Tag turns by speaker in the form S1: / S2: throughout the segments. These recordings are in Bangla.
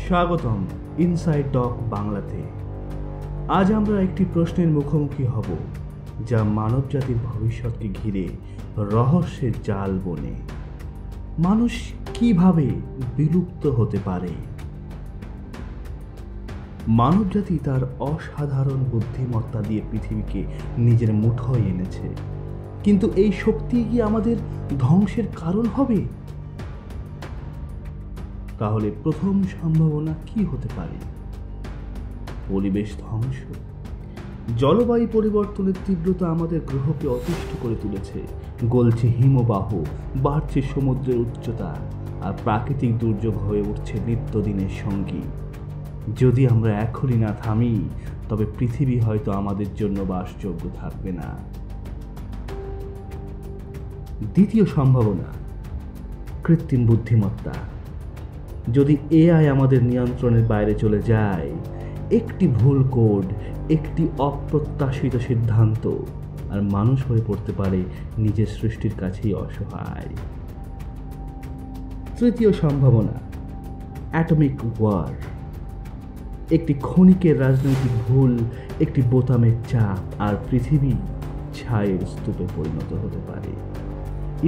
S1: স্বাগতম ইনসাইড টক বাংলাতে। আজ আমরা একটি প্রশ্নের মুখোমুখি হব যা মানবজাতির ভবিষ্যৎকে ঘিরে রহস্যের জাল বনে। মানুষ কিভাবে বিলুপ্ত হতে পারে? মানবজাতি তার অসাধারণ বুদ্ধিমত্তা দিয়ে পৃথিবীকে নিজের মুঠোয় এনেছে, কিন্তু এই শক্তি কি আমাদের ধ্বংসের কারণ হবে? তাহলে প্রথম সম্ভাবনা কি হতে পারে? পরিবেশ ধ্বংস। জলবায়ু পরিবর্তনের তীব্রতা আমাদের গ্রহকে অতিষ্ঠ করে তুলেছে। গলছে হিমবাহ, বাড়ছে সমুদ্রের উচ্চতা, আর প্রাকৃতিক দুর্যোগ হয়ে উঠছে নিত্যদিনের সঙ্গী। যদি আমরা এখনই না থামি, তবে পৃথিবী হয়তো আমাদের জন্য বাসযোগ্য থাকবে না। দ্বিতীয় সম্ভাবনা, কৃত্রিম বুদ্ধিমত্তা। যদি এআই আমাদের নিয়ন্ত্রণের বাইরে চলে যায়, একটি ভুল কোড, একটি অপ্রত্যাশিত সিদ্ধান্ত, আর মানুষ হয়ে পড়তে পারে নিজের সৃষ্টির কাছেই অসহায়। তৃতীয় সম্ভাবনা, অ্যাটমিক ওয়ার। একটি ক্ষণিকের রাজনৈতিক ভুল, একটি বোতামের চাপ, আর পৃথিবী ছায়ের স্তূপে পরিণত হতে পারে।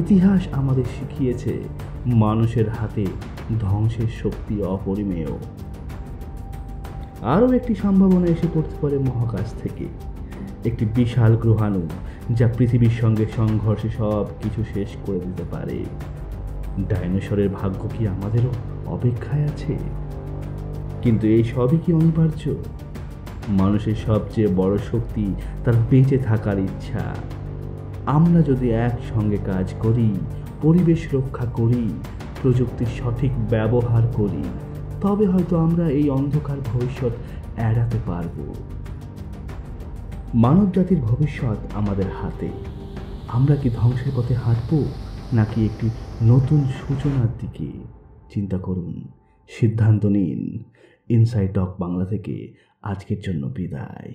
S1: ইতিহাস আমাদের শিখিয়েছে মানুষের হাতে ধ্বংসের শক্তি অপরিমেয়। আরও একটি সম্ভাবনা এসে পড়তে পারে মহাকাশ থেকে। একটি বিশাল গ্রহাণু যা পৃথিবীর সঙ্গে সংঘর্ষে সব কিছু শেষ করে দিতে পারে। ডাইনোসরের ভাগ্য কি আমাদেরও অপেক্ষায় আছে? কিন্তু এই সবই কি অনিবার্য? মানুষের সবচেয়ে বড় শক্তি তার বেঁচে থাকার ইচ্ছা। আমরা যদি একসঙ্গে কাজ করি, পরিবেশ রক্ষা করি, প্রযুক্তির সঠিক ব্যবহার করি, তবে হয়তো আমরা এই অন্ধকার ভবিষ্যৎ এড়াতে পারব। মানবজাতির ভবিষ্যৎ আমাদের হাতে। আমরা কি ধ্বংসের পথে হাঁটব, নাকি একটি নতুন সূচনার দিকে? চিন্তা করুন, সিদ্ধান্ত নিন। ইনসাইড টক বাংলা থেকে আজকের জন্য বিদায়।